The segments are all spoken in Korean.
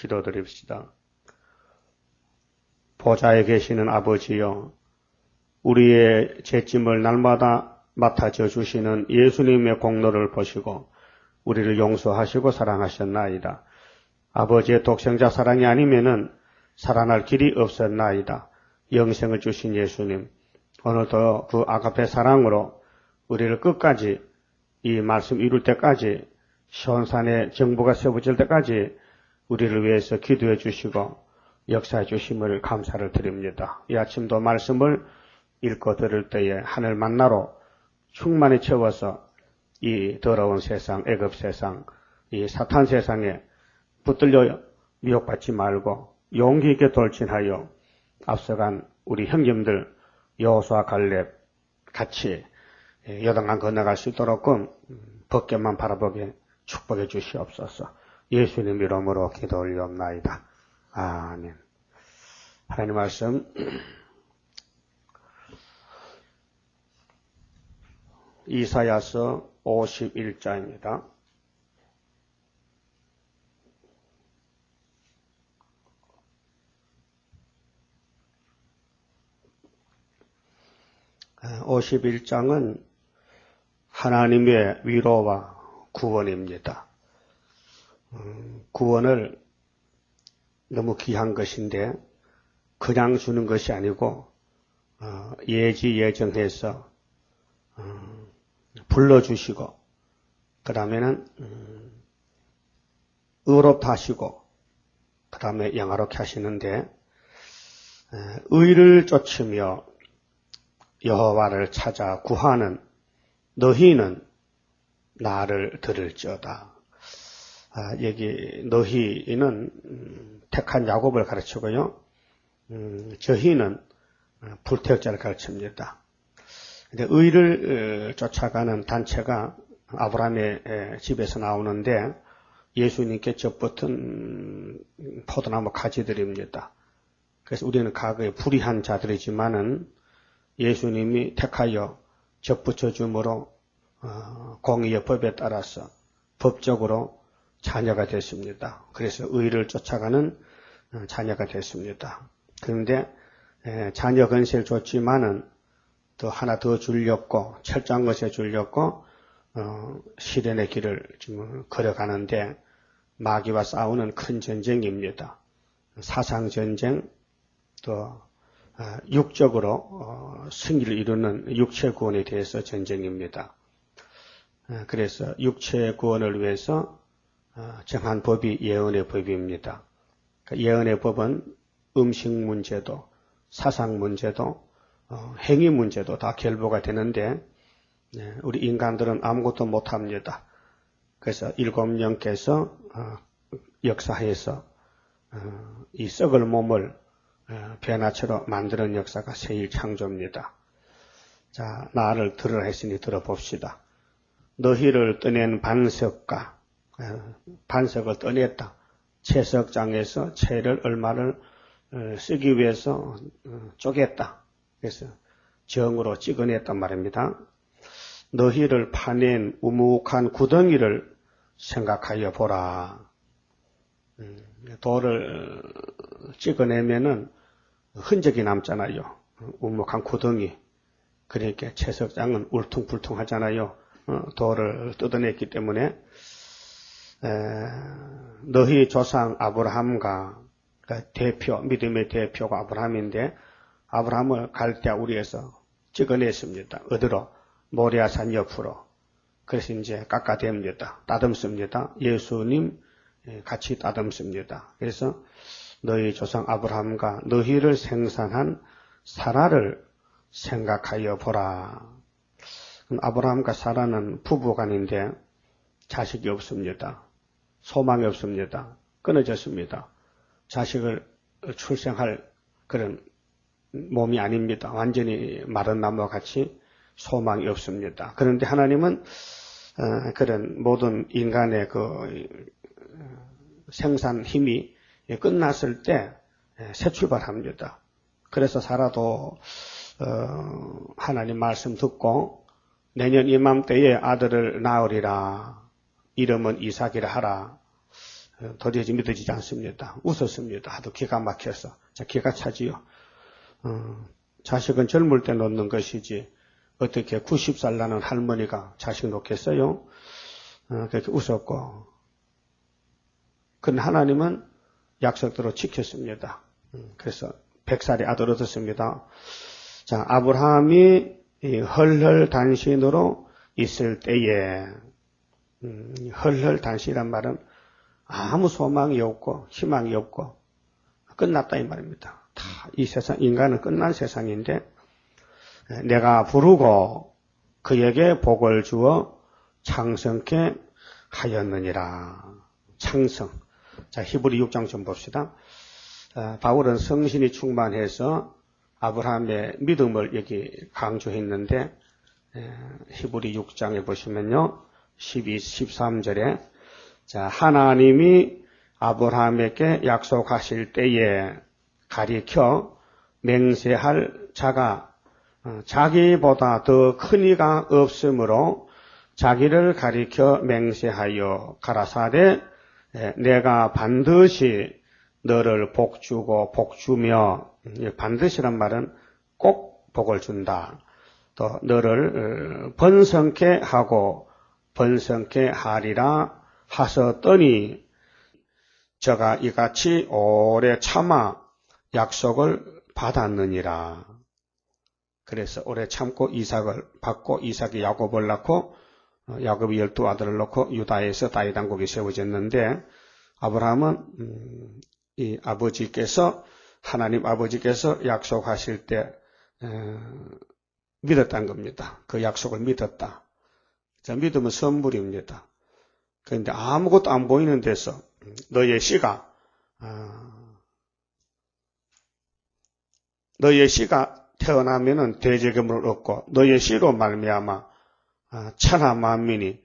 기도드립시다. 보좌에 계시는 아버지여, 우리의 죄짐을 날마다 맡아져 주시는 예수님의 공로를 보시고 우리를 용서하시고 사랑하셨나이다. 아버지의 독생자 사랑이 아니면은 살아날 길이 없었나이다. 영생을 주신 예수님, 오늘도 그 아가페 사랑으로 우리를 끝까지 이 말씀 이룰 때까지 시온산의 정부가 세워질 때까지 우리를 위해서 기도해 주시고 역사해 주심을 감사를 드립니다. 이 아침도 말씀을 읽고 들을 때에 하늘 만나로 충만히 채워서 이 더러운 세상, 애굽 세상, 이 사탄 세상에 붙들려 미혹받지 말고 용기 있게 돌진하여 앞서간 우리 형님들 여호수아 갈렙 같이 요단강 건너갈 수 있도록끔 벗겨만 바라보게 축복해 주시옵소서. 예수님 이름으로 기도 올리옵나이다. 아멘. 하나님 말씀 이사야서 51장입니다. (51장은) 하나님의 위로와 구원입니다. 구원을 너무 귀한 것인데 그냥 주는 것이 아니고 예지예정해서 불러주시고 그 다음에는 의롭다 하시고 그 다음에 영화롭게 하시는데 의를 쫓으며 여호와를 찾아 구하는 너희는 나를 들을지어다. 여기 너희는 택한 야곱을 가르치고요. 저희는 불태역자를 가르칩니다. 근데 의를 쫓아가는 단체가 아브라함의 집에서 나오는데 예수님께 접붙은 포도나무 가지들입니다. 그래서 우리는 과거에 불의한 자들이지만은 예수님이 택하여 접붙여 줌으로 공의의 법에 따라서 법적으로 자녀가 됐습니다. 그래서 의를 쫓아가는 자녀가 됐습니다. 그런데 자녀 건세를 줬지만은 또 하나 더 주려고 철저한 것에 주려고 시련의 길을 지금 걸어가는데 마귀와 싸우는 큰 전쟁입니다. 사상전쟁 또 육적으로 승리를 이루는 육체 구원에 대해서 전쟁입니다. 그래서 육체 구원을 위해서 정한 법이 예언의 법입니다. 예언의 법은 음식 문제도 사상 문제도 행위 문제도 다 결부가 되는데 우리 인간들은 아무것도 못합니다. 그래서 일곱 영께서 역사해서 이 썩을 몸을 변화체로 만드는 역사가 세일 창조입니다. 자, 나를 들으라 했으니 들어봅시다. 너희를 떠낸 반석과 반석을 떠냈다. 채석장에서 채를 얼마를 쓰기 위해서 쪼갰다. 그래서 정으로 찍어냈단 말입니다. 너희를 파낸 우묵한 구덩이를 생각하여 보라. 돌을 찍어내면은 흔적이 남잖아요. 우묵한 구덩이. 그러니까 채석장은 울퉁불퉁 하잖아요. 돌을 뜯어냈기 때문에 너희 조상 아브라함과 대표, 믿음의 대표가 아브라함인데 아브라함을 갈대아 우리에서 찍어냈습니다. 어디로? 모리아산 옆으로. 그래서 이제 깎아댑니다. 따듬습니다. 예수님 같이 따듬습니다. 그래서 너희 조상 아브라함과 너희를 생산한 사라를 생각하여 보라. 아브라함과 사라는 부부간인데 자식이 없습니다. 소망이 없습니다. 끊어졌습니다. 자식을 출생할 그런 몸이 아닙니다. 완전히 마른 나무와 같이 소망이 없습니다. 그런데 하나님은 그런 모든 인간의 그 생산 힘이 끝났을 때 새 출발합니다. 그래서 사라도 하나님 말씀 듣고 내년 이맘때에 아들을 낳으리라. 이름은 이삭이라 하라. 도저히 믿어지지 않습니다. 웃었습니다. 하도 기가 막혀서. 자, 기가 차지요. 자식은 젊을 때 놓는 것이지 어떻게 90살 나는 할머니가 자식 놓겠어요? 그렇게 웃었고, 그런데 하나님은 약속대로 지켰습니다. 그래서 100살의 아들 얻었습니다. 자, 아브라함이 헐헐단신으로 있을 때에, 헐헐단신이란 말은 아무 소망이 없고 희망이 없고 끝났다 이 말입니다. 다 이 세상, 인간은 끝난 세상인데 내가 부르고 그에게 복을 주어 창성케 하였느니라. 창성. 자, 히브리 6장 좀 봅시다. 바울은 성신이 충만해서 아브라함의 믿음을 여기 강조했는데, 히브리 6장에 보시면요, 12, 13절에, 자, 하나님이 아브라함에게 약속하실 때에 가리켜 맹세할 자가 자기보다 더 큰 이가 없으므로 자기를 가리켜 맹세하여 가라사대 내가 반드시 너를 복주고 복주며, 반드시란 말은 꼭 복을 준다. 또 너를 번성케 하고 번성케 하리라 하셨더니 저가 이같이 오래 참아 약속을 받았느니라. 그래서 오래 참고 이삭을 받고 이삭이 야곱을 낳고 야곱이 12아들을 낳고 유다에서 다윗 왕국이 세워졌는데, 아브라함은 이 아버지께서, 하나님 아버지께서 약속하실 때 믿었다는 겁니다. 그 약속을 믿었다. 자, 믿음은 선물입니다. 그런데 아무것도 안 보이는 데서 너의 씨가 태어나면은 대제금을 얻고 너의 씨로 말미암아 천하 만민이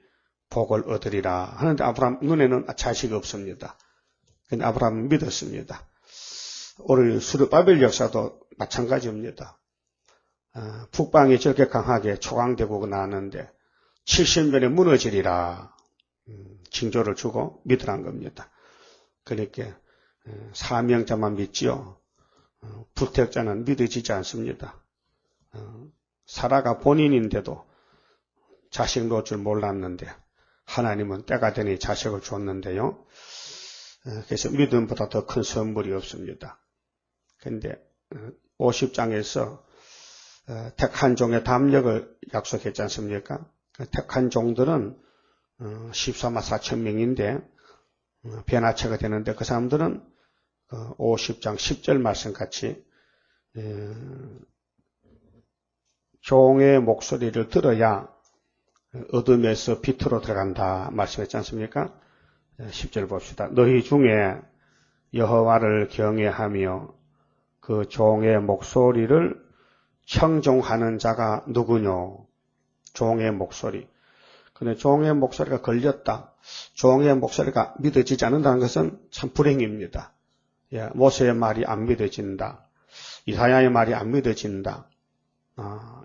복을 얻으리라 하는데, 아브라함 눈에는 자식이 없습니다. 근데 아브라함은 믿었습니다. 오늘 수르바벨 역사도 마찬가지입니다. 북방이 저렇게 강하게 초강대국이 나왔는데 70년에 무너지리라 징조를 주고 믿으란 겁니다. 그러니까 사명자만 믿지요. 불택자는 믿어지지 않습니다. 사라가 본인인데도 자식 놓을 줄 몰랐는데 하나님은 때가 되니 자식을 줬는데요. 그래서 믿음보다 더 큰 선물이 없습니다. 그런데 50장에서 택한 종의 담력을 약속했지 않습니까? 택한 종들은 14만 4천 명인데 변화체가 되는데, 그 사람들은 50장 10절 말씀같이 종의 목소리를 들어야 어둠에서 빛으로 들어간다 말씀했지 않습니까? 10절 봅시다. 너희 중에 여호와를 경외하며 그 종의 목소리를 청종하는 자가 누구뇨? 종의 목소리. 근데 종의 목소리가 걸렸다. 종의 목소리가 믿어지지 않는다는 것은 참 불행입니다. 모세의 말이 안 믿어진다. 이사야의 말이 안 믿어진다.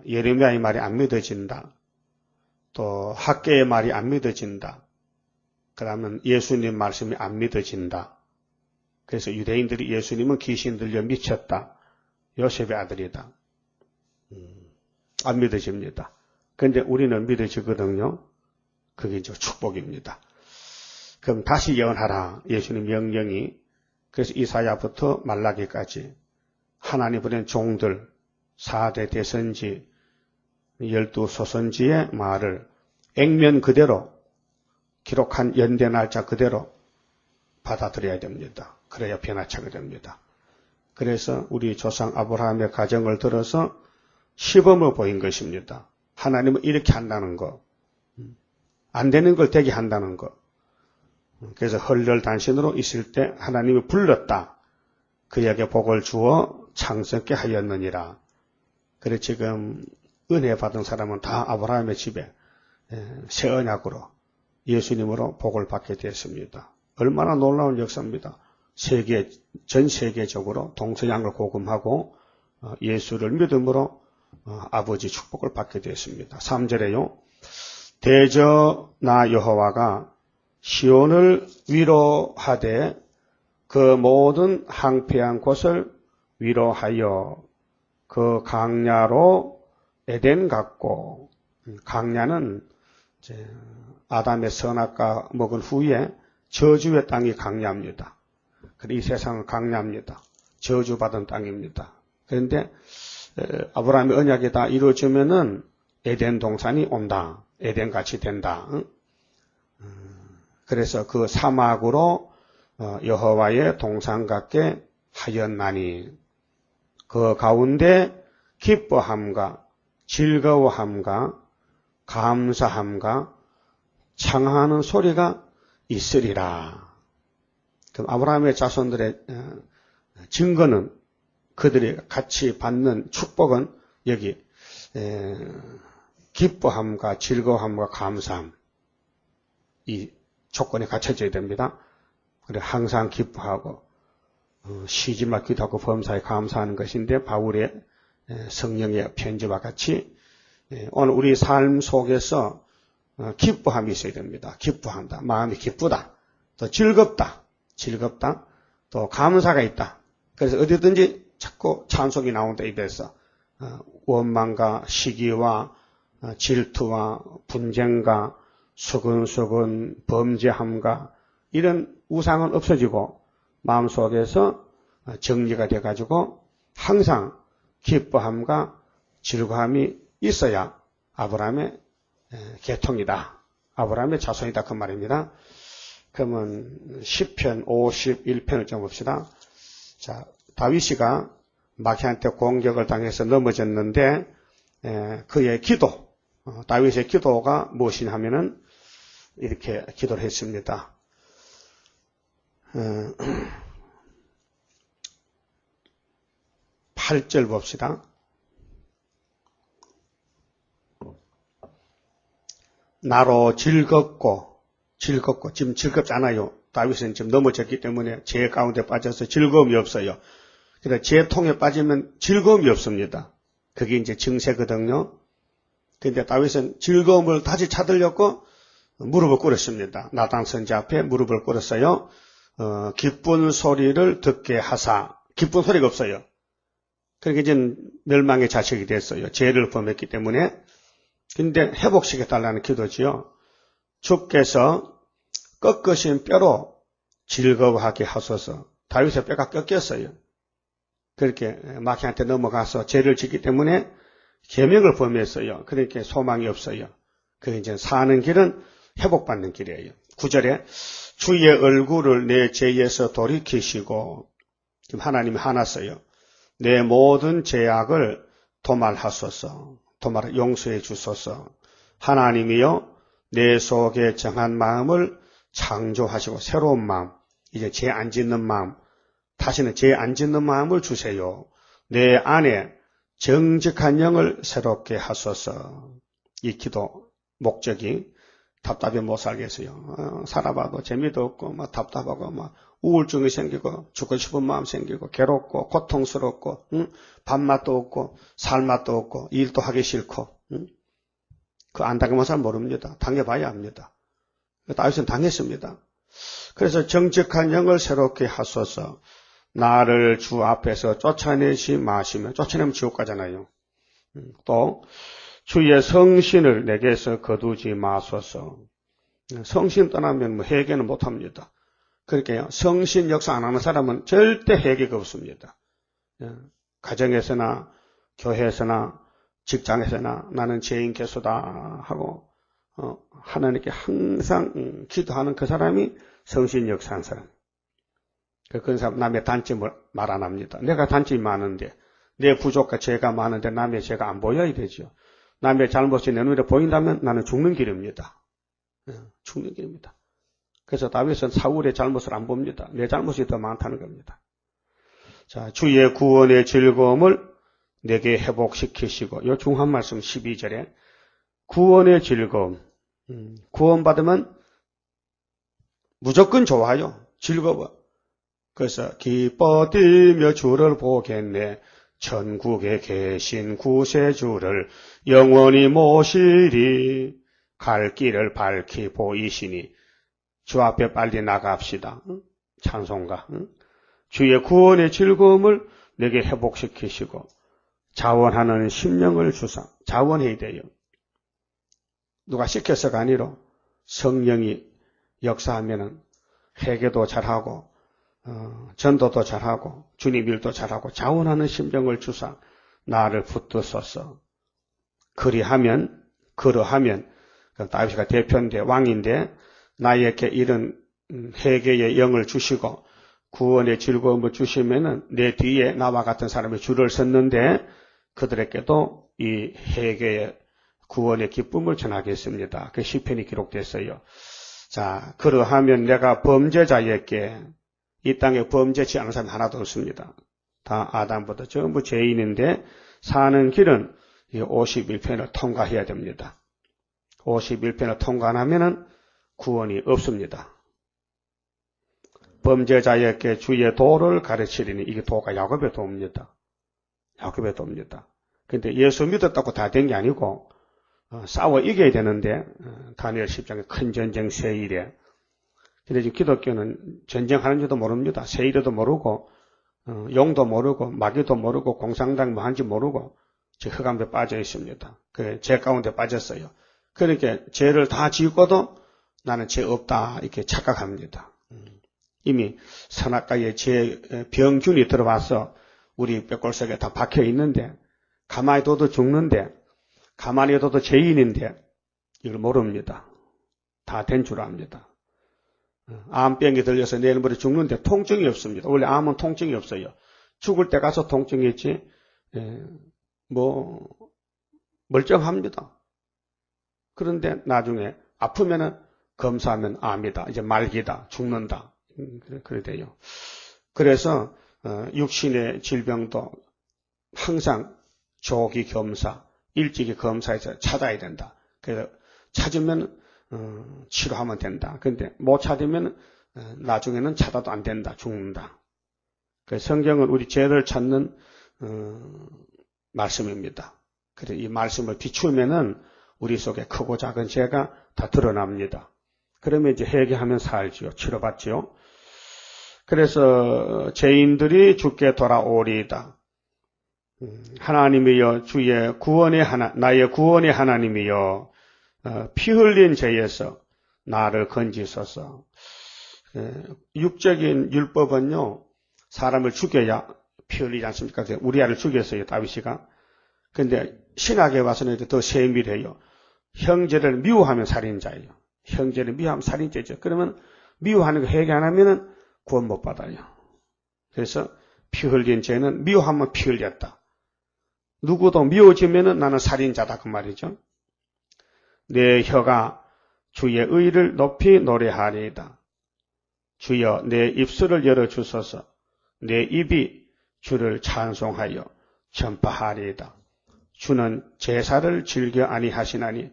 예레미야의 말이 안 믿어진다. 또 학계의 말이 안 믿어진다. 그러면 예수님 말씀이 안 믿어진다. 그래서 유대인들이 예수님은 귀신 들려 미쳤다. 요셉의 아들이다. 안 믿어집니다. 그런데 우리는 믿어지거든요. 그게 이제 축복입니다. 그럼 다시 예언하라. 예수님 명령이. 그래서 이사야부터 말라기까지 하나님 보낸 종들 4대 대선지 12소선지의 말을 액면 그대로 기록한 연대 날짜 그대로 받아들여야 됩니다. 그래야 변화차게 됩니다. 그래서 우리 조상 아브라함의 가정을 들어서 시범을 보인 것입니다. 하나님은 이렇게 한다는 거, 안 되는 걸 되게 한다는 거. 그래서 헐헐단신으로 있을 때 하나님이 불렀다. 그에게 복을 주어 창성케 하였느니라. 그래 지금 은혜 받은 사람은 다 아브라함의 집에 새 언약으로 예수님으로 복을 받게 됐습니다. 얼마나 놀라운 역사입니다. 전 세계적으로 동서양을 복음하고 예수를 믿음으로 아버지 축복을 받게 됐습니다. 3절에요. 대저 나 여호와가 시온을 위로하되 그 모든 황폐한 곳을 위로하여 그 강야로 에덴 같고, 강야는 이제 아담의 선악과 먹은 후에 저주의 땅이 강야입니다. 이 세상은 강야입니다. 저주받은 땅입니다. 그런데 아브라함의 언약이 다 이루어지면은 에덴 동산이 온다. 에덴같이 된다. 그래서 그 사막으로 여호와의 동산 같게 하였나니 그 가운데 기뻐함과 즐거워함과 감사함과 창하는 소리가 있으리라. 그럼 아브라함의 자손들의 증거는 그들이 같이 받는 축복은 여기 기뻐함과 즐거움과 감사함 이 조건이 갖춰져야 됩니다. 그래 항상 기뻐하고 쉬지 마 기도하고 범사에 감사하는 것인데 바울의 성령의 편지와 같이 오늘 우리 삶 속에서 기뻐함이 있어야 됩니다. 기뻐한다. 마음이 기쁘다. 또 즐겁다. 또 감사가 있다. 그래서 어디든지 자꾸 찬송이 나온다 입에서 원망과 시기와 질투와 분쟁과 수근수근 범죄함과 이런 우상은 없어지고 마음속에서 정리가 돼가지고 항상 기뻐함과 즐거움이 있어야 아브라함의 계통이다. 아브라함의 자손이다. 그 말입니다. 그러면 시편 51편을 좀 봅시다. 자, 다윗이가 마키한테 공격을 당해서 넘어졌는데 그의 기도, 다윗의 기도가 무엇이냐 하면은 이렇게 기도를 했습니다. 8절 봅시다. 나로 즐겁고 지금 즐겁지 않아요. 다윗은 지금 넘어졌기 때문에 죄 가운데 빠져서 즐거움이 없어요. 그러니까 죄 통에 빠지면 즐거움이 없습니다. 그게 이제 증세거든요. 그런데 다윗은 즐거움을 다시 찾으려고 무릎을 꿇었습니다. 나단 선지 앞에 무릎을 꿇었어요. 기쁜 소리를 듣게 하사. 기쁜 소리가 없어요. 그러니까 이제 멸망의 자식이 됐어요. 죄를 범했기 때문에. 근데 회복시켜달라는 기도지요. 주께서 꺾으신 뼈로 즐거워하게 하소서. 다윗의 뼈가 꺾였어요. 그렇게 마키한테 넘어가서 죄를 짓기 때문에 계명을 범했어요. 그러니까 소망이 없어요. 그 이제 사는 길은 회복받는 길이에요. 9절에 주의 얼굴을 내 죄에서 돌이키시고 지금 하나님이 화났어요. 내 모든 죄악을 도말하소서. 도말 용서해 주소서. 하나님이여 내 속에 정한 마음을 창조하시고 새로운 마음, 이제 죄 안 짓는 마음, 다시는 죄 안 짓는 마음을 주세요. 내 안에 정직한 영을 새롭게 하소서. 이 기도 목적이 답답해 못 살겠어요. 살아봐도 재미도 없고 막 답답하고 막 우울증이 생기고 죽고 싶은 마음 생기고 괴롭고 고통스럽고 밥맛도 없고 살맛도 없고 일도 하기 싫고 그 안 당해본 사람 모릅니다. 당해봐야 합니다. 다윗은 당했습니다. 그래서 정직한 영을 새롭게 하소서. 나를 주 앞에서 쫓아내지 마시며 쫓아내면 지옥 가잖아요. 또 주의 성신을 내게서 거두지 마소서. 성신 떠나면 뭐 회개는 못합니다. 그러니까 성신 역사 안 하는 사람은 절대 회개가 없습니다. 가정에서나 교회에서나 직장에서나 나는 죄인 개수다 하고 하나님께 항상 기도하는 그 사람이 성신 역사한 사람. 그 사람 남의 단점을 말 안 합니다. 내가 단점이 많은데 내 부족과 죄가 많은데 남의 죄가 안 보여야 되죠. 남의 잘못이 내 눈에 보인다면 나는 죽는 길입니다. 죽는 길입니다. 그래서 다윗은 사울의 잘못을 안 봅니다. 내 잘못이 더 많다는 겁니다. 자, 주의 구원의 즐거움을 내게 회복시키시고, 요 중한 말씀 12절에 구원의 즐거움. 구원받으면 무조건 좋아요. 즐거워. 그래서 기뻐 뛰며 주를 보겠네. 천국에 계신 구세주를 영원히 모시리. 갈 길을 밝히 보이시니 주 앞에 빨리 나갑시다. 찬송가. 주의 구원의 즐거움을 내게 회복시키시고 자원하는 심령을 주사. 자원해야 돼요. 누가 시켜서가 아니라 성령이 역사하면은 회개도 잘하고 전도도 잘하고 주님 일도 잘하고 자원하는 심령을 주사 나를 붙드소서. 그러하면 다윗이가 대표인데 왕인데 나에게 이런 회개의 영을 주시고 구원의 즐거움을 주시면은 내 뒤에 나와 같은 사람이 줄을 섰는데 그들에게도 이 회개의 구원의 기쁨을 전하겠습니다. 그 시편이 기록됐어요. 자, 그러하면 내가 범죄자에게 이 땅에 범죄치 않은 사람이 하나도 없습니다. 다 아담부터 전부 죄인인데 사는 길은 이 51편을 통과해야 됩니다. 51편을 통과하면은 구원이 없습니다. 범죄자에게 주의 도를 가르치리니 이게 도가 야곱의 도입니다. 야곱의 도입니다. 근데 예수 믿었다고 다 된 게 아니고 싸워 이겨야 되는데 다니엘 10장의 큰 전쟁 세일에 근데 지금 기독교는 전쟁하는 줄도 모릅니다. 세일에도 모르고 용도 모르고 마귀도 모르고 공산당 뭐 한지 모르고 흑암에 빠져 있습니다. 죄 가운데 빠졌어요. 그러니까 죄를 다 지고도 나는 죄 없다 이렇게 착각합니다. 이미 선악과의 죄 병균이 들어와서 우리 뼈골 속에 다 박혀 있는데 가만히 둬도 죽는데 가만히 둬도 죄인인데 이걸 모릅니다. 다 된 줄 압니다. 암병이 들려서 내일 모레 죽는데 통증이 없습니다. 원래 암은 통증이 없어요. 죽을 때 가서 통증이 있지 멀쩡합니다. 그런데 나중에 아프면은 검사하면 암이다. 이제 말기다. 죽는다. 그래 돼요. 그래서 육신의 질병도 항상 조기 검사, 일찍이 검사해서 찾아야 된다. 그래서 찾으면 치료하면 된다. 그런데 못 찾으면 나중에는 찾아도 안 된다. 죽는다. 그래서 성경은 우리 죄를 찾는 말씀입니다. 그래서 이 말씀을 비추면은 우리 속에 크고 작은 죄가 다 드러납니다. 그러면 이제 회개하면 살지요. 치료받지요. 그래서 죄인들이 주께 돌아오리이다. 하나님이여 주의 구원의 나의 구원의 하나님이여 피 흘린 죄에서 나를 건지소서. 육적인 율법은요 사람을 죽여야 피 흘리지 않습니까? 우리아를 죽였어요 다윗이가. 그런데 신학에 와서는 더 세밀해요. 형제를 미워하면 살인자예요. 형제를 미워하면 살인죄죠. 그러면 미워하는 거 회개 안 하면은 구원 못 받아요. 그래서 피 흘린 죄는 미워하면 피 흘렸다. 누구도 미워지면은 나는 살인자다 그 말이죠. 내 혀가 주의 의를 높이 노래하리이다. 주여 내 입술을 열어주소서. 내 입이 주를 찬송하여 전파하리이다. 주는 제사를 즐겨 아니하시나니.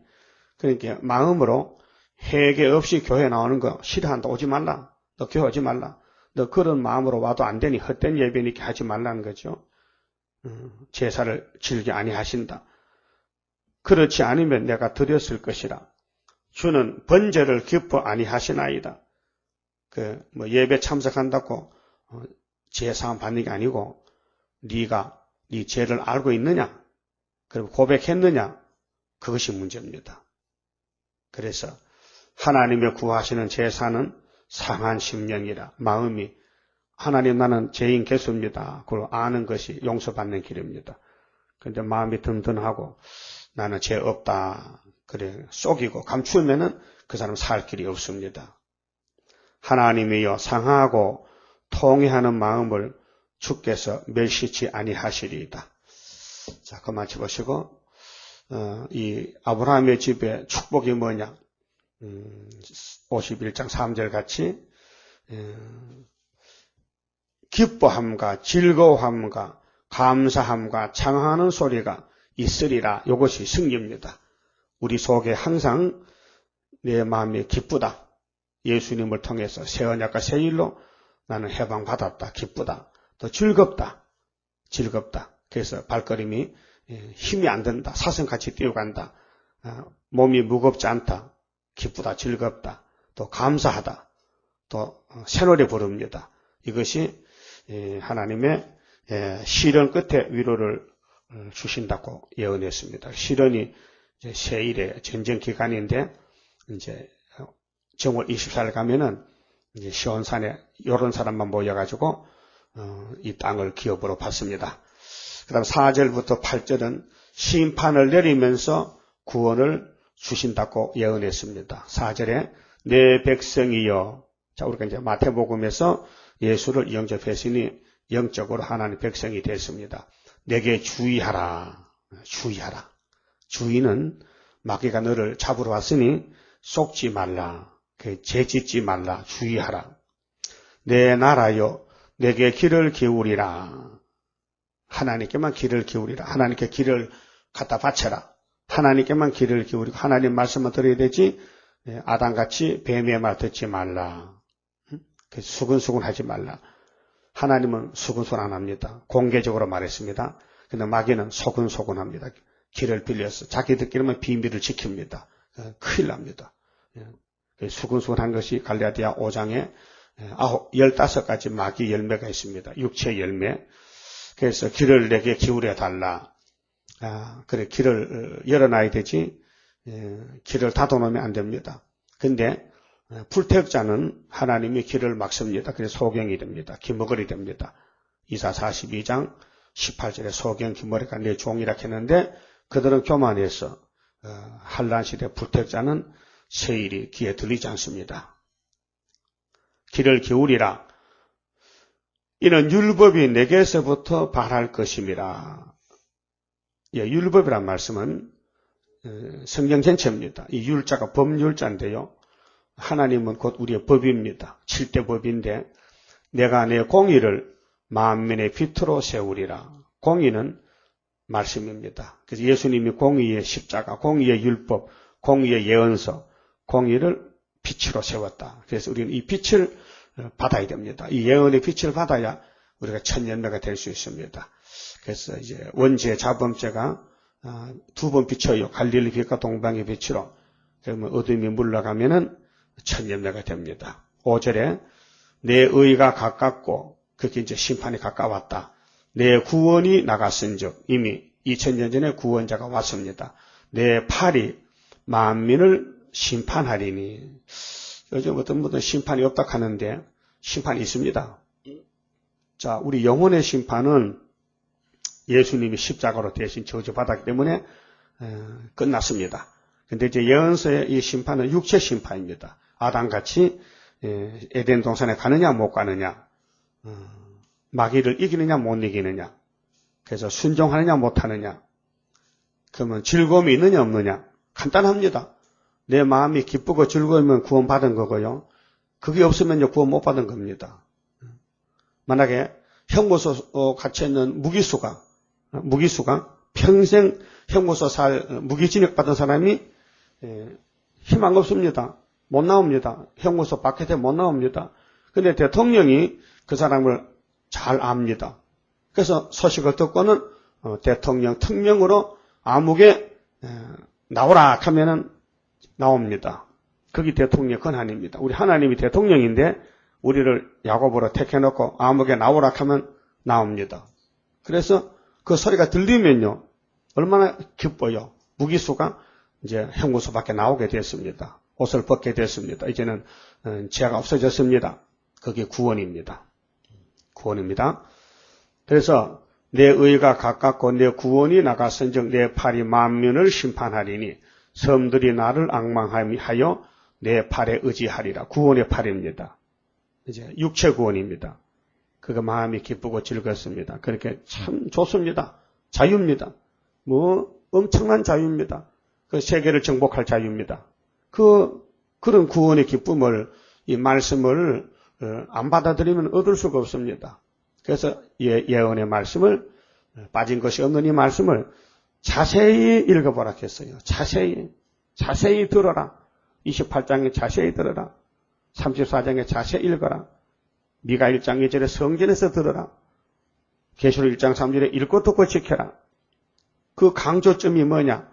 그러니까 마음으로 회개 없이 교회 나오는 거 싫어한다. 오지 말라. 너 교회 오지 말라. 너 그런 마음으로 와도 안 되니 헛된 예배니까 하지 말라는 거죠. 제사를 즐겨 아니하신다. 그렇지 않으면 내가 드렸을 것이라. 주는 번제를 기뻐 아니하시나이다. 예배 참석한다고 제사함 받는 게 아니고 네가 네 죄를 알고 있느냐? 그리고 고백했느냐? 그것이 문제입니다. 그래서 하나님의 구하시는 제사는 상한 심령이라. 마음이 하나님 나는 죄인 개수입니다. 그걸 아는 것이 용서받는 길입니다. 그런데 마음이 든든하고 나는 죄 없다. 그래 속이고 감추면은 그 사람 살 길이 없습니다. 하나님이여 상하고 통회하는 마음을 주께서 멸시치 아니하시리이다. 자, 그만 쳐보시고 이 아브라함의 집에 축복이 뭐냐? 51장 3절 같이 기뻐함과 즐거움과 감사함과 창하는 소리가 있으리라. 이것이 승리입니다. 우리 속에 항상 내 마음이 기쁘다. 예수님을 통해서 새 언약과 새 일로 나는 해방받았다. 기쁘다. 또 즐겁다. 그래서 발걸음이 힘이 안 든다. 사슴같이 뛰어간다. 몸이 무겁지 않다. 기쁘다. 즐겁다. 또 감사하다, 또 새노래 부릅니다. 이것이 하나님의 시련 끝에 위로를 주신다고 예언했습니다. 시련이 이제 세일의 전쟁 기간인데 이제 정월 24일 가면은 이제 시온산에 이런 사람만 모여가지고 이 땅을 기업으로 받습니다. 그다음 4절부터 8절은 심판을 내리면서 구원을 주신다고 예언했습니다. 4절에 내 백성이여, 자 우리가 이제 마태복음에서 예수를 영접했으니 영적으로 하나님 백성이 됐습니다. 내게 주의하라. 주의하라. 주의는 마귀가 너를 잡으러 왔으니 속지 말라. 죄짓지 말라. 주의하라. 내 나라여 내게 귀를 기울이라. 하나님께만 귀를 기울이라. 하나님께 귀를 갖다 바쳐라. 하나님께만 귀를 기울이고 하나님 말씀을 들어야 되지 아담같이 뱀의 말 듣지 말라. 수근수근 하지 말라. 하나님은 수근수근 안 합니다. 공개적으로 말했습니다. 근데 마귀는 소근소근합니다. 길을 빌려서 자기들끼리만 비밀을 지킵니다. 큰일 납니다. 수근수근한 것이 갈라디아 5장에 15가지 마귀 열매가 있습니다. 육체 열매. 그래서 길을 내게 기울여 달라. 그래 길을 열어놔야 되지 길을 닫아놓으면 안 됩니다. 근데 불택자는 하나님이 길을 막습니다. 그래서 소경이 됩니다. 기머거리 됩니다. 이사 42장 18절에 소경 기머리가 내 종이라 했는데 그들은 교만해서 한란시대 불택자는 세일이 귀에 들리지 않습니다. 길을 기울이라. 이는 율법이 내게서부터 발할 것임이라. 율법이란 말씀은 성경 전체입니다. 이 율자가 법률자인데요. 하나님은 곧 우리의 법입니다. 7대 법인데 내가 내 공의를 만민의 빛으로 세우리라. 공의는 말씀입니다. 그래서 예수님이 공의의 십자가, 공의의 율법, 공의의 예언서, 공의를 빛으로 세웠다. 그래서 우리는 이 빛을 받아야 됩니다. 이 예언의 빛을 받아야 우리가 천년매가 될 수 있습니다. 그래서 이제 원죄, 자범죄가 두 번 비쳐요. 갈릴리 빛과 동방의 빛으로. 그러면 어둠이 물러가면은 천년매가 됩니다. 5절에 내 의가 가깝고 그게 이제 심판이 가까웠다. 내 구원이 나갔은즉 이미 2000년 전에 구원자가 왔습니다. 내 팔이 만민을 심판하리니. 요즘 어떤 분들은 심판이 없다 하는데 심판이 있습니다. 자, 우리 영혼의 심판은 예수님이 십자가로 대신 저주받았기 때문에 끝났습니다. 근데 이제 예언서의 이 심판은 육체 심판입니다. 아담같이 에덴 동산에 가느냐 못 가느냐, 마귀를 이기느냐 못 이기느냐, 그래서 순종하느냐 못 하느냐, 그러면 즐거움이 있느냐 없느냐. 간단합니다. 내 마음이 기쁘고 즐거우면 구원받은 거고요. 그게 없으면 구원 못 받은 겁니다. 만약에 형무소 갇혀있는 무기수가 평생 형무소 무기징역 받은 사람이 희망 없습니다. 못 나옵니다. 형무소 밖에 못 나옵니다. 근데 대통령이 그 사람을 잘 압니다. 그래서 소식을 듣고는 대통령 특명으로 암흑에 나오라 하면은 나옵니다. 그게 대통령의 권한입니다. 우리 하나님이 대통령인데 우리를 야곱으로 택해놓고 암흑에 나오라 하면 나옵니다. 그래서 그 소리가 들리면요 얼마나 기뻐요. 무기수가 이제 형무소 밖에 나오게 됐습니다. 옷을 벗게 됐습니다. 이제는 죄가 없어졌습니다. 그게 구원입니다. 구원입니다. 그래서 내 의가 가깝고 내 구원이 나갔은즉 내 팔이 만민을 심판하리니 섬들이 나를 앙망하여 내 팔에 의지하리라. 구원의 팔입니다. 이제 육체 구원입니다. 그거 마음이 기쁘고 즐겁습니다. 그렇게 참 좋습니다. 자유입니다. 엄청난 자유입니다. 그 세계를 정복할 자유입니다. 그런 구원의 기쁨을, 이 말씀을 안 받아들이면 얻을 수가 없습니다. 그래서 예언의 말씀을, 빠진 것이 없는 이 말씀을 자세히 읽어보라 했어요. 자세히 들어라. 28장에 자세히 들어라. 34장에 자세히 읽어라. 미가 1장 2절에 성전에서 들어라. 계시록 1장 3절에 읽고 듣고 지켜라. 그 강조점이 뭐냐?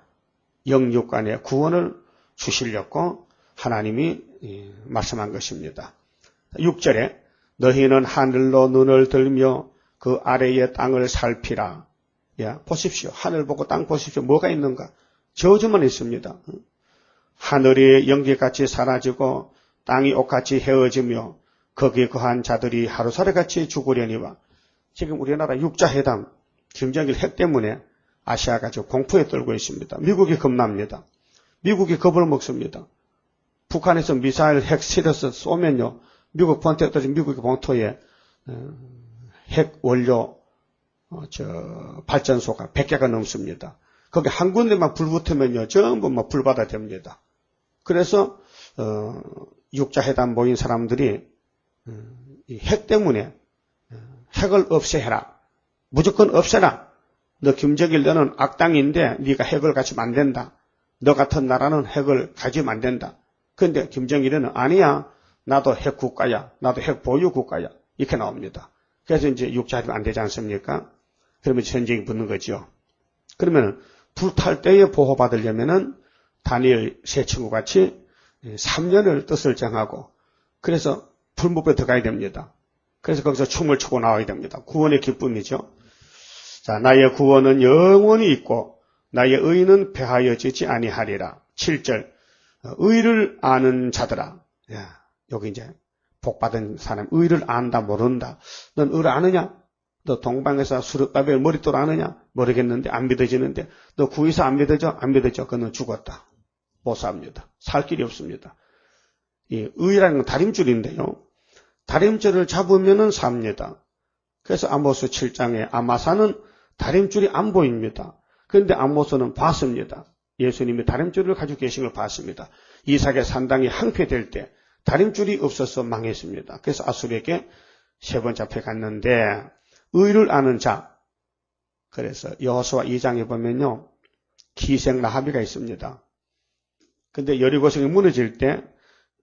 영육간의 구원을 주시려고 하나님이 말씀한 것입니다. 6절에 너희는 하늘로 눈을 들며 그 아래의 땅을 살피라. 야, 보십시오. 하늘 보고 땅 보십시오. 뭐가 있는가? 저주만 있습니다. 하늘이 연기같이 사라지고 땅이 옷같이 헤어지며 거기에 거한 자들이 하루살이같이 죽으려니와. 지금 우리나라 육자회담, 김정일 핵 때문에 아시아가 지금 공포에 떨고 있습니다. 미국이 겁납니다. 미국이 겁을 먹습니다. 북한에서 미사일 핵 실어서 쏘면요, 미국 본토에 떨어진 미국의 본토에 핵 원료 발전소가 100개가 넘습니다. 거기 한 군데만 불 붙으면요, 전부 뭐 불바다 됩니다. 그래서 육자회담 모인 사람들이 이 핵 때문에 핵을 없애해라. 무조건 없애라. 너 김정일 너는 악당인데 네가 핵을 가지면 안 된다. 너 같은 나라는 핵을 가지면 안 된다. 그런데 김정일은 아니야. 나도 핵 국가야. 나도 핵 보유 국가야. 이렇게 나옵니다. 그래서 이제 육자회담 안 되지 않습니까? 그러면 전쟁이 붙는 거죠. 그러면 불탈 때에 보호받으려면은 다니엘 세 친구 같이 3년을 뜻을 정하고 그래서 불목에 들어가야 됩니다. 그래서 거기서 춤을 추고 나와야 됩니다. 구원의 기쁨이죠. 자, 나의 구원은 영원히 있고 나의 의는 패하여지지 아니하리라. 7절 의를 아는 자들아. 야, 여기 이제 복받은 사람 의를 안다 모른다. 넌 의를 아느냐? 너 동방에서 수르바벨 머릿돌 아느냐? 모르겠는데 안 믿어지는데 너 구에서 안 믿어져? 안 믿어져. 그는 죽었다. 못 삽니다. 살 길이 없습니다. 이 의라는 건 다림줄인데요. 다림줄을 잡으면은 삽니다. 그래서 아모스 7장에 아마사는 다림줄이 안 보입니다. 그런데 아모스는 봤습니다. 예수님이 다림줄을 가지고 계신 걸 봤습니다. 이삭의 산당이 항폐될 때 다림줄이 없어서 망했습니다. 그래서 아수르에게 세 번 잡혀갔는데 의를 아는 자. 그래서 여호수아 2장에 보면요. 기생 라합이가 있습니다. 근데 여리고성이 무너질 때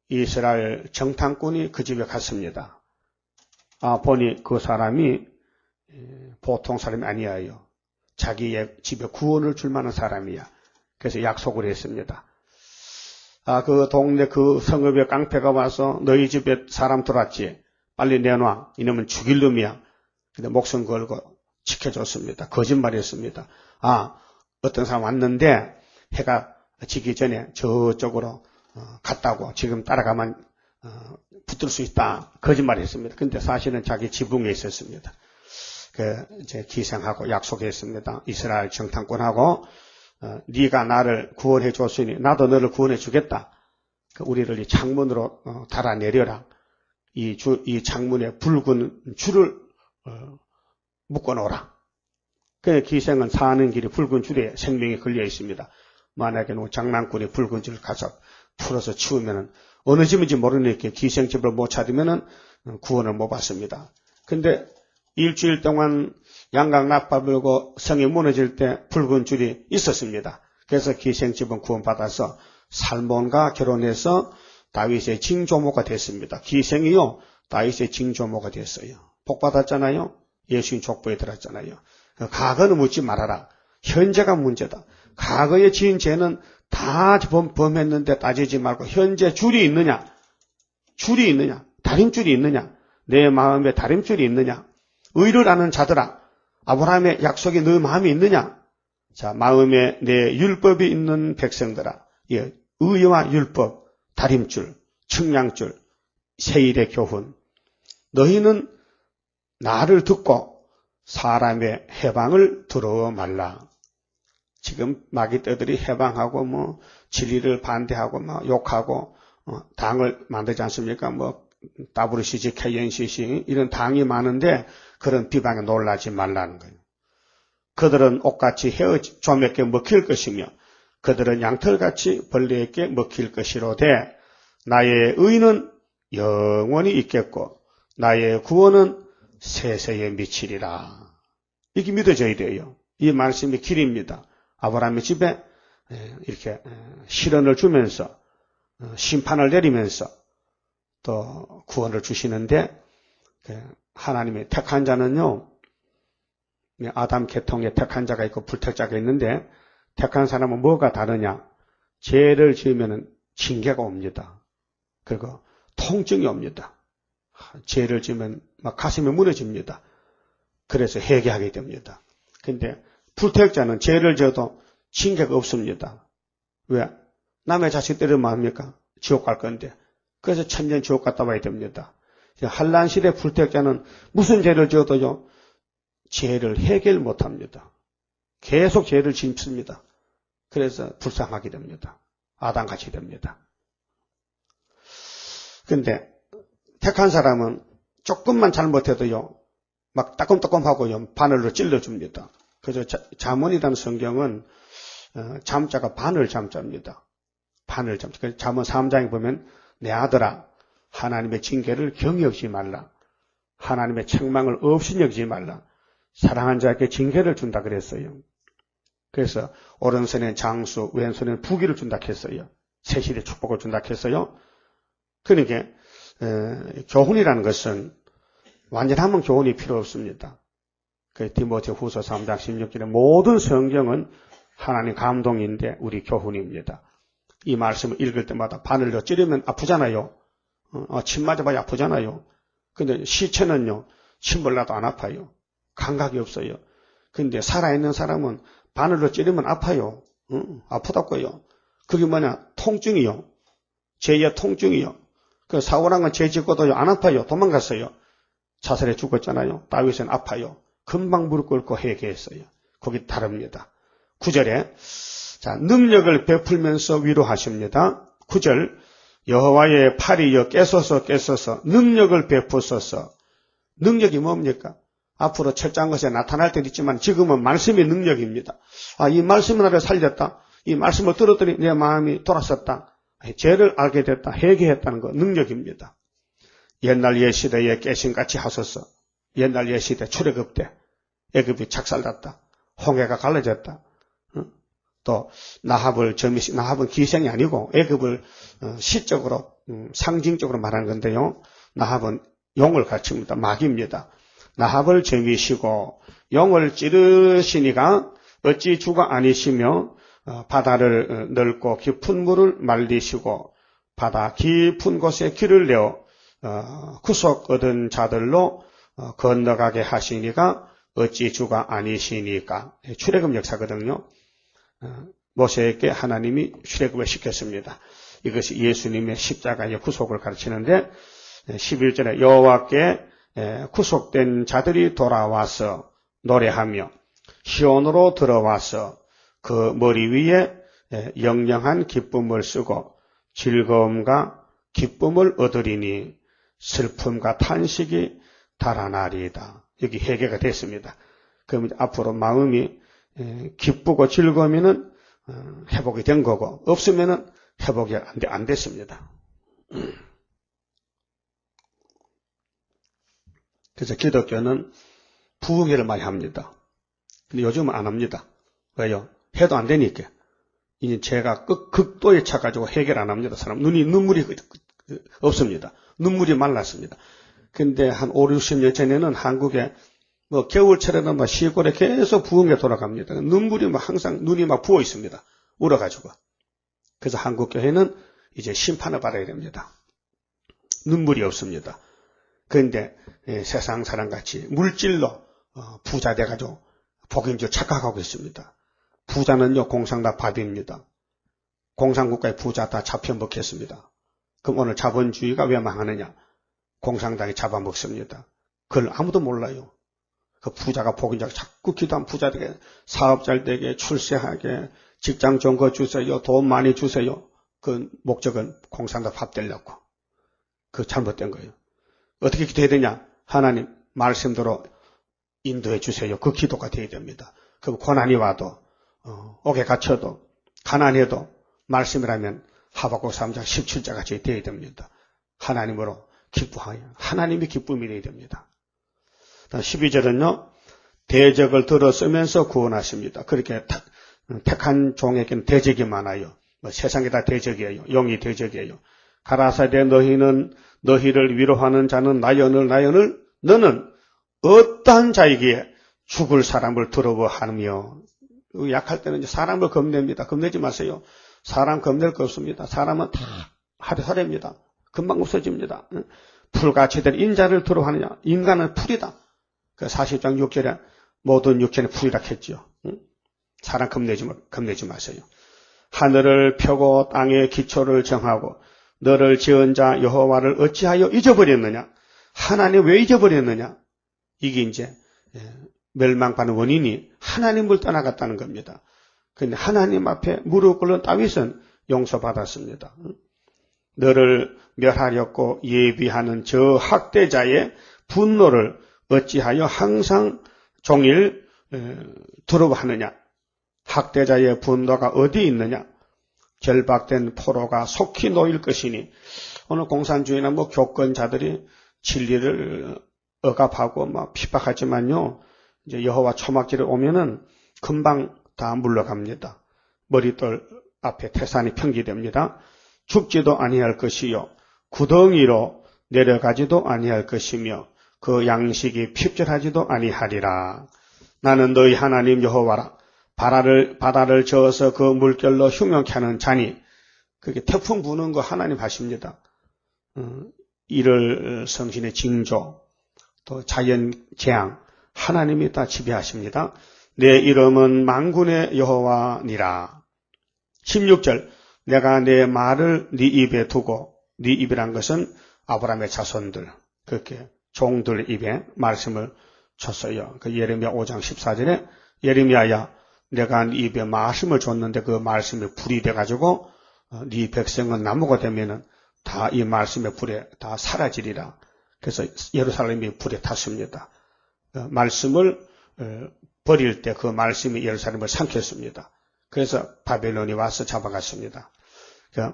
이스라엘 정탐꾼이 그 집에 갔습니다. 보니 그 사람이 보통 사람이 아니에요. 자기의 집에 구원을 줄 만한 사람이야. 그래서 약속을 했습니다. 그 동네 그 성읍에 깡패가 와서 너희 집에 사람 들어왔지. 빨리 내놔. 이놈은 죽일 놈이야. 근데 목숨 걸고 지켜줬습니다. 거짓말했습니다. 어떤 사람 왔는데 해가 지기 전에 저쪽으로 갔다고 지금 따라가면 붙들 수 있다. 거짓말했습니다. 근데 사실은 자기 지붕에 있었습니다. 이제 기생하고 약속했습니다. 이스라엘 정탐꾼하고 네가 나를 구원해 줬으니 나도 너를 구원해 주겠다. 우리를 이 창문으로 달아내려라. 이 창문에 붉은 줄을 묶어놓으라. 그 기생은 사는 길에 붉은 줄에 생명이 걸려 있습니다. 만약에 장난꾼이 붉은 줄을 가서 풀어서 치우면은 어느 집인지 모르니까 기생집을 못 찾으면은 구원을 못 받습니다. 근데 일주일 동안 양각 낙파 불고 성이 무너질 때 붉은 줄이 있었습니다. 그래서 기생집은 구원받아서 살몬과 결혼해서 다윗의 징조모가 됐습니다. 기생이요 다윗의 징조모가 됐어요. 복 받았잖아요. 예수님 족보에 들었잖아요. 과거는 묻지 말아라. 현재가 문제다. 과거에 지은 죄는 다 범했는데 따지지 말고 현재 줄이 있느냐? 줄이 있느냐? 다림줄이 있느냐? 내 마음에 다림줄이 있느냐? 의를 아는 자들아, 아브라함의 약속이 너 마음에 있느냐? 자, 마음에 내 율법이 있는 백성들아, 의와 율법, 다림줄, 측량줄, 세일의 교훈. 너희는 나를 듣고 사람의 해방을 들어 말라. 지금 마귀떼들이 해방하고 진리를 반대하고 욕하고 당을 만들지 않습니까? WCG, KNCC 이런 당이 많은데 그런 비방에 놀라지 말라는 거예요. 그들은 옷같이 조맥에 먹힐 것이며 그들은 양털같이 벌레에게 먹힐 것이로되 나의 의는 영원히 있겠고 나의 구원은 세세에 미치리라. 이게 믿어져야 돼요. 이 말씀이 길입니다. 아브라함의 집에 이렇게 실언을 주면서 심판을 내리면서 또 구원을 주시는데 하나님의 택한 자는요. 아담 계통에 택한 자가 있고 불택자가 있는데 택한 사람은 뭐가 다르냐. 죄를 지으면 징계가 옵니다. 그리고 통증이 옵니다. 죄를 지면 막 가슴이 무너집니다. 그래서 회개하게 됩니다. 근데 불태역자는 죄를 져도 징계가 없습니다. 왜? 남의 자식 때리면 합니까? 지옥 갈 건데. 그래서 천년 지옥 갔다 와야 됩니다. 한란시대 불태역자는 무슨 죄를 지어도요, 죄를 해결 못합니다. 계속 죄를 짓습니다. 그래서 불쌍하게 됩니다. 아담같이 됩니다. 근데 택한 사람은 조금만 잘못해도요, 막 따끔따끔하고요, 바늘로 찔러줍니다. 그래서 잠언이라는 성경은 잠자가 바늘 잠자입니다. 바늘 잠자. 그래서 잠언 3장에 보면 내 아들아, 하나님의 징계를 경히 여기지 말라. 하나님의 책망을 없이 여기지 말라. 사랑한 자에게 징계를 준다 그랬어요. 그래서 오른손엔 장수, 왼손엔 부귀를 준다 했어요. 세실의 축복을 준다 했어요. 그러니까 교훈이라는 것은 완전하면 교훈이 필요 없습니다. 그 디모데후서 3장 16절에 모든 성경은 하나님 감동인데 우리 교훈입니다. 이 말씀을 읽을 때마다 바늘로 찌르면 아프잖아요. 침 맞아봐야 아프잖아요. 근데 시체는요, 침 발라도 안 아파요. 감각이 없어요. 근데 살아있는 사람은 바늘로 찌르면 아파요. 아프다고요. 그게 뭐냐? 통증이요. 죄의 통증이요. 그 사고난 건 죄 짓고도요, 안 아파요. 도망갔어요. 자살해 죽었잖아요. 다윗은 아파요. 금방 무릎 꿇고 회개했어요. 거기 다릅니다. 9절에 자, 능력을 베풀면서 위로하십니다. 9절 여호와의 팔이여 깨소서 능력을 베푸소서. 능력이 뭡니까? 앞으로 철저한 것에 나타날 때도 있지만 지금은 말씀이 능력입니다. 이 말씀을 나를 살렸다. 이 말씀을 들었더니 내 마음이 돌아섰다. 죄를 알게 됐다. 회개했다는 거 능력입니다. 옛날 옛시대에 깨신같이 하소서. 옛날 옛시대 출애굽 때 애굽이 착살났다. 홍해가 갈라졌다. 또 나합은 기생이 아니고 애굽을 시적으로 상징적으로 말하는 건데요. 나합은 용을 가르칩니다. 마귀입니다. 나합을 점이시고 용을 찌르시니가 어찌 주가 아니시며 바다를 넓고 깊은 물을 말리시고 바다 깊은 곳에 길을 내어 구속 얻은 자들로 건너가게 하시니가 어찌 주가 아니시니까. 출애굽 역사거든요. 모세에게 하나님이 출애굽을 시켰습니다. 이것이 예수님의 십자가의 구속을 가르치는데 11절에 여호와께 구속된 자들이 돌아와서 노래하며 시온으로 들어와서 그 머리 위에 영영한 기쁨을 쓰고 즐거움과 기쁨을 얻으리니 슬픔과 탄식이 달아나리이다. 여기 회개가 됐습니다. 그럼 앞으로 마음이 기쁘고 즐거우면은 회복이 된 거고 없으면은 회복이 안 됐습니다. 그래서 기독교는 부흥회를 많이 합니다. 근데 요즘은 안 합니다. 왜요? 해도 안 되니까. 이제 제가 극도에 차가지고 해결 안 합니다. 사람 눈물이 없습니다. 눈물이 말랐습니다. 근데 한 5, 60년 전에는 한국에 겨울철에는 시골에 계속 부흥회 돌아갑니다. 눈물이 항상 눈이 부어 있습니다. 울어가지고. 그래서 한국 교회는 이제 심판을 받아야 됩니다. 눈물이 없습니다. 그런데 세상 사람같이 물질로 부자 돼가지고 복인 줄 착각하고 있습니다. 부자는요 공상 다 밥입니다. 공산국가의 부자 다 잡혀먹겠습니다. 그럼 오늘 자본주의가 왜 망하느냐? 공산당이 잡아먹습니다. 그걸 아무도 몰라요. 그 부자가 복인자가 자꾸 기도하면 부자 되게, 사업 잘 되게, 출세하게, 직장 좋은 거 주세요, 돈 많이 주세요. 그 목적은 공산당 밥 되려고. 그 잘못된 거예요. 어떻게 기도해야 되냐? 하나님 말씀대로 인도해 주세요. 그 기도가 되어야 됩니다. 그럼 고난이 와도 옥에 갇혀도 가난해도 말씀이라면 하박국 3장 17절 같이 되어야 됩니다. 하나님으로 기뻐하여 하나님이 기쁨이 되어야 됩니다. 12절은요. 대적을 들어쓰면서 구원하십니다. 그렇게 택한 종에게는 대적이 많아요. 세상에 다 대적이에요. 영이 대적이에요. 가라사대 너희를 위로하는 자는 나연을 너는 어떠한 자이기에 죽을 사람을 두려워하며 약할 때는 사람을 겁냅니다. 겁내지 마세요. 사람 겁낼 거 없습니다. 사람은 다 하루살이입니다. 금방 없어집니다. 풀같이 될 인자를 두려워하느냐? 인간은 풀이다. 그 40장 6절에 모든 육체는 풀이라 했죠. 사람 겁내지 마세요. 하늘을 펴고 땅의 기초를 정하고 너를 지은 자 여호와를 어찌하여 잊어버렸느냐? 하나님 왜 잊어버렸느냐? 이게 이제 멸망받는 원인이 하나님을 떠나갔다는 겁니다. 근데 하나님 앞에 무릎 꿇는 다윗은 용서받았습니다. 너를 멸하려고 예비하는 저 학대자의 분노를 어찌하여 항상 종일 두려워하느냐? 학대자의 분노가 어디 있느냐? 결박된 포로가 속히 놓일 것이니 오늘 공산주의나 교권자들이 진리를 억압하고 핍박하지만요, 이제 여호와 초막절에 오면은 금방 다 물러갑니다. 머릿돌 앞에 태산이 평지됩니다. 죽지도 아니할 것이요 구덩이로 내려가지도 아니할 것이며 그 양식이 핍절하지도 아니하리라. 나는 너희 하나님 여호와라. 바다를 저어서 그 물결로 흉흉케 하는 자니, 그게 태풍 부는 거 하나님 하십니다. 이를 성신의 징조, 또 자연 재앙, 하나님이 다 지배하십니다. 내 이름은 만군의 여호와니라. 16절, 내가 내 말을 네 입에 두고, 네 입이란 것은 아브라함의 자손들, 그렇게 종들 입에 말씀을 줬어요. 그 예레미야 5장 14절에 예레미야야, 내가 네 입에 말씀을 줬는데 그 말씀이 불이 돼가지고 네 백성은 나무가 되면은 다 이 말씀의 불에 다 사라지리라. 그래서 예루살렘이 불에 탔습니다. 말씀을 버릴 때 그 말씀이 예루살렘을 삼켰습니다. 그래서 바벨론이 와서 잡아갔습니다.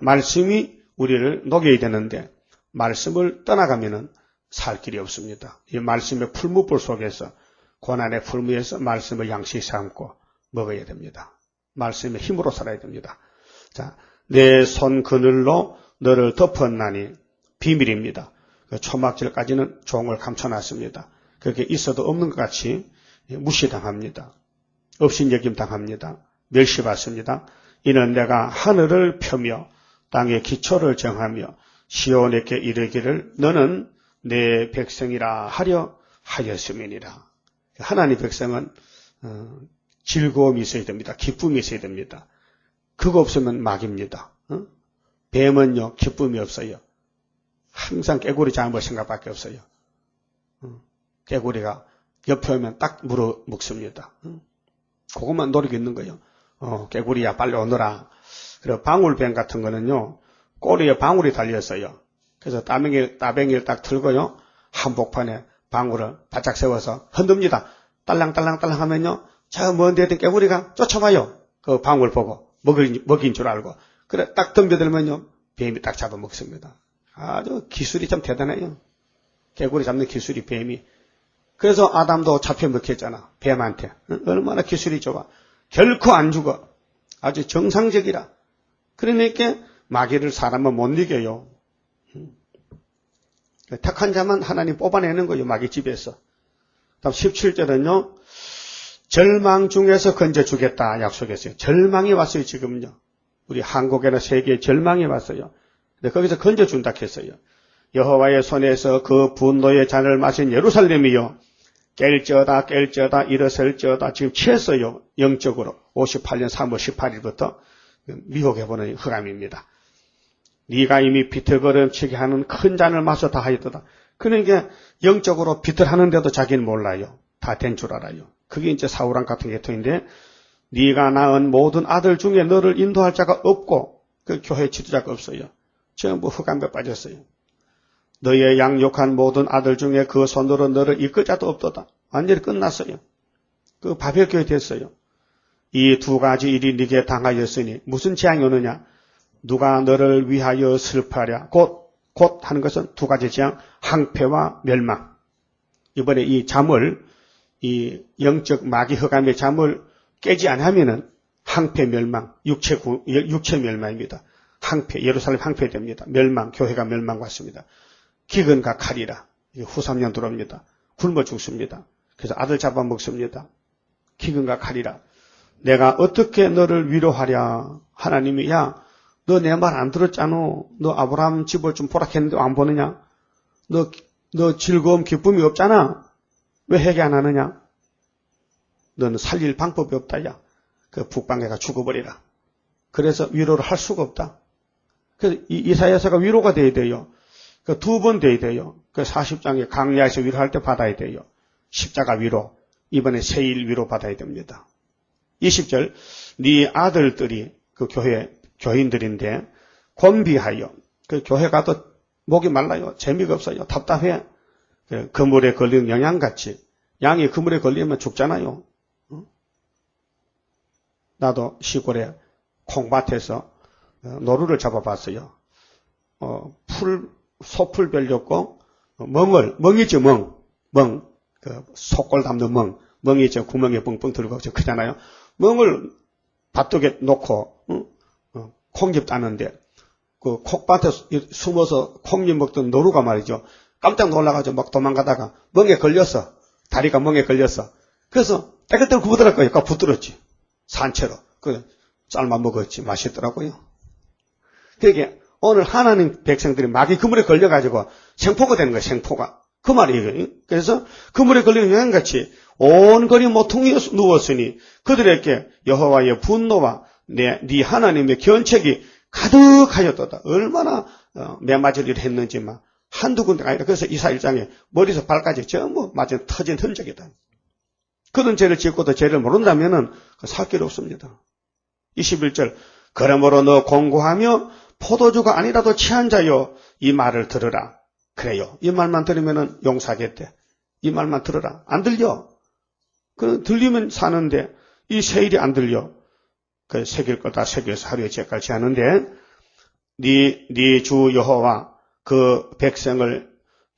말씀이 우리를 녹여야 되는데 말씀을 떠나가면은 살 길이 없습니다. 이 말씀의 풀무불 속에서, 고난의 풀무에서 말씀을 양식 삼고 먹어야 됩니다. 말씀의 힘으로 살아야 됩니다. 자, 내 손 그늘로 너를 덮었나니 비밀입니다. 그 초막절까지는 종을 감춰놨습니다. 그렇게 있어도 없는 것 같이 무시당합니다. 업신여김 당합니다. 멸시받습니다. 이는 내가 하늘을 펴며 땅의 기초를 정하며 시온에게 이르기를 너는 내 백성이라 하려 하였음이니라. 하나님 백성은 즐거움이 있어야 됩니다. 기쁨이 있어야 됩니다. 그거 없으면 막입니다. 뱀은요, 기쁨이 없어요. 항상 깨구리 잡을 생각밖에 없어요. 깨구리가 옆에 오면 딱 물어 먹습니다. 그것만 노리고 있는 거예요. 깨구리야 빨리 오너라. 그리고 방울뱀 같은 거는요, 꼬리에 방울이 달렸어요. 그래서 따뱅이를 딱 들고요, 한복판에 방울을 바짝 세워서 흔듭니다. 딸랑딸랑딸랑 하면요, 저 먼 데에 있던 깨구리가 쫓아와요. 그 방울 보고 먹인 줄 알고. 그래 딱 덤벼들면요, 뱀이 딱 잡아먹습니다. 아주 기술이 참 대단해요. 개구리 잡는 기술이 뱀이. 그래서 아담도 잡혀먹혔잖아, 뱀한테. 얼마나 기술이 좋아. 결코 안 죽어. 아주 정상적이라. 그러니까 마귀를 사람은 못 이겨요. 택한 자만 하나님 뽑아내는 거예요, 마귀 집에서. 다음 17절은요, 절망 중에서 건져주겠다 약속했어요. 절망이 왔어요, 지금요. 우리 한국에는 세계에 절망이 왔어요. 근데 거기서 건져준다 했어요. 여호와의 손에서 그 분노의 잔을 마신 예루살렘이요, 깰지어다 일어설지어다. 지금 취했어요, 영적으로. 58년 3월 18일부터 미혹해보는 흑암입니다. 네가 이미 비틀거름치게 하는 큰 잔을 마셔 다 하였도다. 그러니까 영적으로 비틀하는데도 자기는 몰라요. 다 된 줄 알아요. 그게 이제 사울왕 같은 계통인데, 네가 낳은 모든 아들 중에 너를 인도할 자가 없고 그 교회 지도자가 없어요. 전부 흑암에 빠졌어요. 너의 양육한 모든 아들 중에 그 손으로 너를 이끌 자도 없도다. 완전히 끝났어요. 그 바벨교회 됐어요. 이 두 가지 일이 네게 당하였으니 무슨 재앙이 오느냐? 누가 너를 위하여 슬퍼하랴. 곧 하는 것은 두 가지 재앙, 항폐와 멸망. 이번에 이 잠을, 이 영적 마귀 흑암의 잠을 깨지 않으면은 항폐 멸망, 육체 멸망입니다. 항폐, 예루살렘 항폐됩니다. 멸망, 교회가 멸망 왔습니다. 기근과 칼이라. 후3년 들어옵니다. 굶어 죽습니다. 그래서 아들 잡아먹습니다. 기근과 칼이라. 내가 어떻게 너를 위로하랴 하나님이 야, 너 내 말 안 들었잖아. 너 아브라함 집을 좀 보라 했는데 안 보느냐? 너 즐거움 기쁨이 없잖아. 왜 회개 안 하느냐? 너는 살릴 방법이 없다. 야, 그 북방애가 죽어버리라. 그래서 위로를 할 수가 없다. 그래서 이사야서가 위로가 돼야 돼요. 그 2번 돼야 돼요. 그 40장에 강야에서 위로할 때 받아야 돼요. 십자가 위로. 이번에 세일 위로 받아야 됩니다. 20절, 네 아들들이 그 교인들인데 곤비하여 그 교회 가도 목이 말라요. 재미가 없어요. 답답해. 그 그물에 걸린 영양같이 양이 그물에 걸리면 죽잖아요. 나도 시골에 콩밭에서 노루를 잡아봤어요. 소풀 별렸고 멍이죠, 그 속골 담는 멍이 저 구멍에 뻥뻥 들어가고 저 크잖아요. 멍을 밭둑에 놓고 콩잎 따는데 그 콩밭에 숨어서 콩잎 먹던 노루가 말이죠. 깜짝 놀라가지고 막 도망가다가 멍에 걸렸어. 다리가 멍에 걸렸어. 그래서 때깔때깔 굽어들었고요. 붙들었지. 산채로. 그 삶아 먹었지. 맛있더라고요. 그러니까 오늘 하나님 백성들이 마귀 그물에 걸려가지고 생포가 되는 거예요. 생포가. 그 말이에요. 그래서 그물에 걸리는 여행같이 온 거리 모퉁이에 누웠으니 그들에게 여호와의 분노와 네 하나님의 견책이 가득하였도다. 얼마나 매맞으리를 했는지만 한두 군데가 아니라. 그래서 이사 1장에 머리에서 발까지 전부 맞은 터진 흔적이다. 그런 죄를 짓고도 죄를 모른다면 살 길이 없습니다. 21절, 그러므로 너 공고하며 포도주가 아니라도 취한 자여 이 말을 들으라. 그래요. 이 말만 들으면 용서하겠대. 이 말만 들으라. 안 들려. 들리면 사는데 이 세일이 안 들려. 그 새길 거 다 새겨서 하루에 죄까지 하는데 네 주 여호와 그 백성을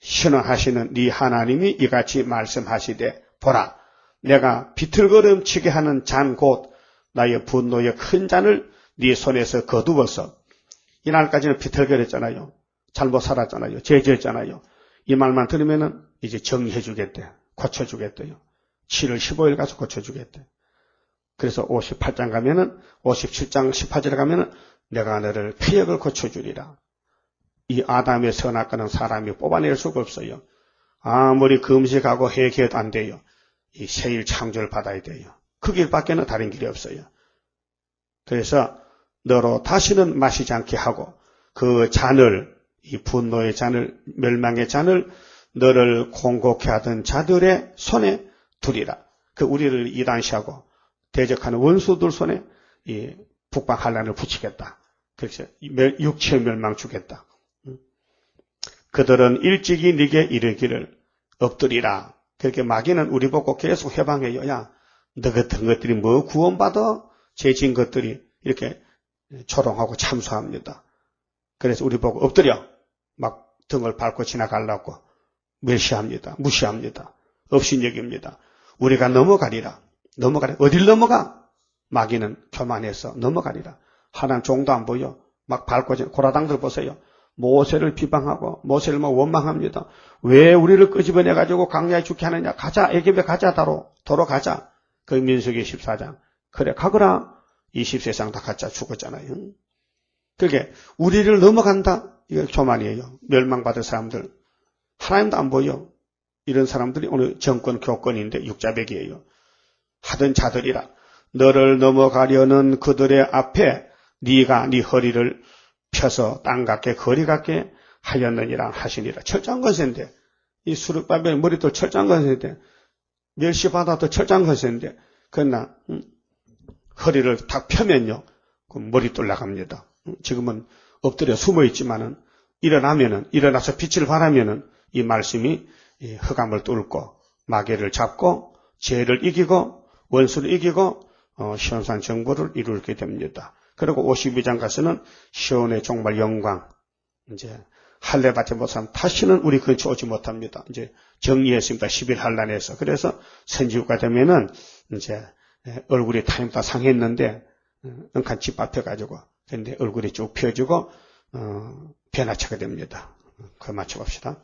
신원하시는 네 하나님이 이같이 말씀하시되 보라 내가 비틀거름치게 하는 잔 곧 나의 분노의 큰 잔을 네 손에서 거두어서 이날까지는 비틀거렸잖아요. 잘못 살았잖아요. 죄지었잖아요. 이 말만 들으면은 이제 정리해 주겠대. 고쳐주겠대요. 7월 15일 가서 고쳐주겠대. 그래서 58장 가면은 57장 18절에 가면은 내가 너를 폐역을 고쳐주리라. 이 아담의 선악과는 사람이 뽑아낼 수가 없어요. 아무리 금식하고 회개해도 안 돼요. 이 세일 창조를 받아야 돼요. 그 길밖에는 다른 길이 없어요. 그래서 너로 다시는 마시지 않게 하고 그 잔을 이 분노의 잔을 멸망의 잔을 너를 공곡해 하던 자들의 손에 두리라. 그 우리를 이단시하고 대적하는 원수들 손에 이 북방 환란을 붙이겠다. 그래서 육체의 멸망 주겠다. 그들은 일찍이 네게 이르기를 엎드리라. 그렇게 마귀는 우리 보고 계속 해방해요. 야, 너 같은 것들이 뭐 구원받아? 죄진 것들이 이렇게 조롱하고 참소합니다. 그래서 우리 보고 엎드려. 막 등을 밟고 지나가려고 멸시합니다. 무시합니다. 업신여깁니다. 우리가 넘어가리라. 어딜 넘어가? 마귀는 교만해서 넘어가리라. 하나님 종도 안 보여. 막 밟고 고라당들 보세요. 모세를 비방하고 모세를 막 원망합니다. 왜 우리를 끄집어내가지고 강야에 죽게 하느냐. 가자. 애굽에 가자. 도로 가자. 그 민수기 14장. 그래 가거라. 20세상 다 가짜 죽었잖아요. 그게 우리를 넘어간다. 이거 교만이에요. 멸망받을 사람들. 하나님도 안 보여. 이런 사람들이 오늘 정권 교권인데 육자백이에요. 하던 자들이라. 너를 넘어가려는 그들의 앞에 네가 네 허리를 펴서 땅같게 거리 같게 하였느니라 하시니라. 철저한 것인데 이 수르바벨 머리도 철저한 것인데 멸시받아도 철저한 것인데 그러나 허리를 탁 펴면요 그 머리도 나갑니다. 지금은 엎드려 숨어 있지만은 일어나서 빛을 발하면은 이 말씀이 이 흑암을 뚫고 마귀를 잡고 죄를 이기고 원수를 이기고 시온산 정보를 이루게 됩니다. 그리고 52장 가서는 시온의 정말 영광, 이제 할례 받지 못한 다시는 우리 근처 오지 못합니다. 이제 정리했습니다. 11한란에서. 그래서 선지후가 되면은 이제 얼굴이 타임다 상했는데 은칸 집 앞에 가지고 근데 얼굴이 쭉 펴지고 변화체가 됩니다. 그 맞춰봅시다.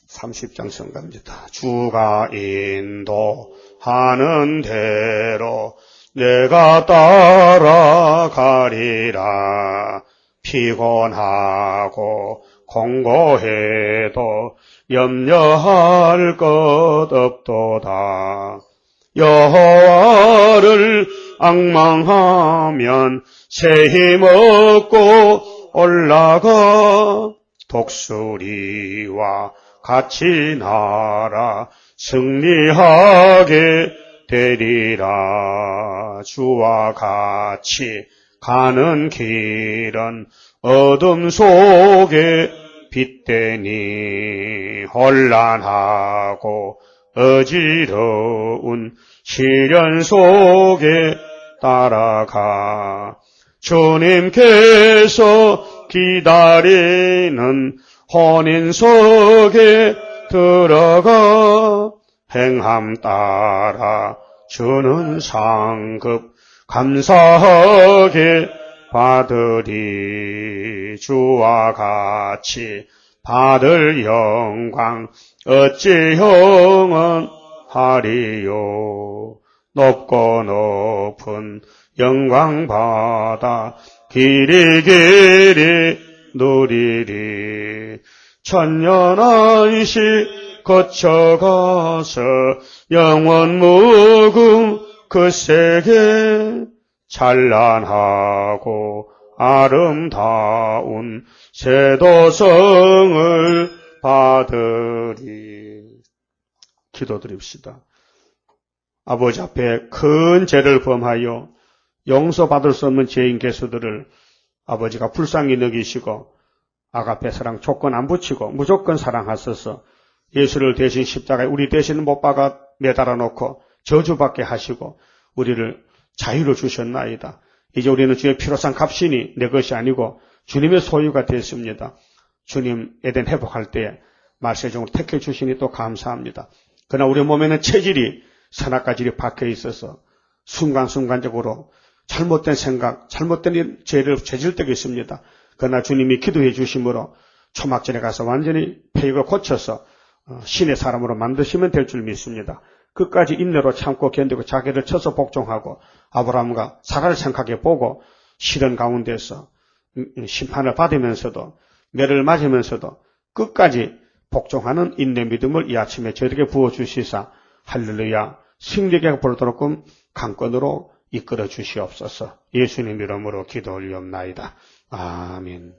30장 성가입니다. 주가 인도하는 대로 내가 따라가리라. 피곤하고 공고해도 염려할 것 없도다. 여호와를 앙망하면 새 힘 얻고 올라가. 독수리와 같이 날아 승리하게 되리라. 주와 같이 가는 길은 어둠 속에 빛되니 혼란하고 어지러운 시련 속에 따라가. 주님께서 기다리는 혼인석에 들어가. 행함 따라 주는 상급 감사하게 받으리. 주와 같이 받을 영광 어찌 영원하리요. 높고 높은 영광 받아 길이 길이 누리리. 천년 안식 거쳐가서 영원 무궁 그 세계. 찬란하고 아름다운 세도성을 받으리. 기도드립시다. 아버지 앞에 큰 죄를 범하여 용서받을 수 없는 죄인 개수들을 아버지가 불쌍히 여기시고 아가페 사랑 조건 안 붙이고 무조건 사랑하셔서 예수를 대신 십자가에 우리 대신 못 박아 매달아 놓고 저주받게 하시고 우리를 자유로 주셨나이다. 이제 우리는 주의 피로 산 값이니 내 것이 아니고 주님의 소유가 됐습니다. 주님 에덴 회복할 때에 말세종을 택해 주시니 또 감사합니다. 그러나 우리 몸에는 체질이 선악과질이 박혀 있어서 순간순간적으로 잘못된 생각, 잘못된 죄를 저질 때가 있습니다. 그러나 주님이 기도해 주심으로 초막전에 가서 완전히 폐역을 고쳐서 신의 사람으로 만드시면 될 줄 믿습니다. 끝까지 인내로 참고 견디고 자기를 쳐서 복종하고 아브라함과 사라를 생각해 보고 시련 가운데서 심판을 받으면서도 매를 맞으면서도 끝까지 복종하는 인내 믿음을 이 아침에 저에게 부어주시사 할렐루야 승리하게 볼도록 강권으로 이끌어 주시옵소서. 예수님 이름으로 기도 올리옵나이다. 아멘.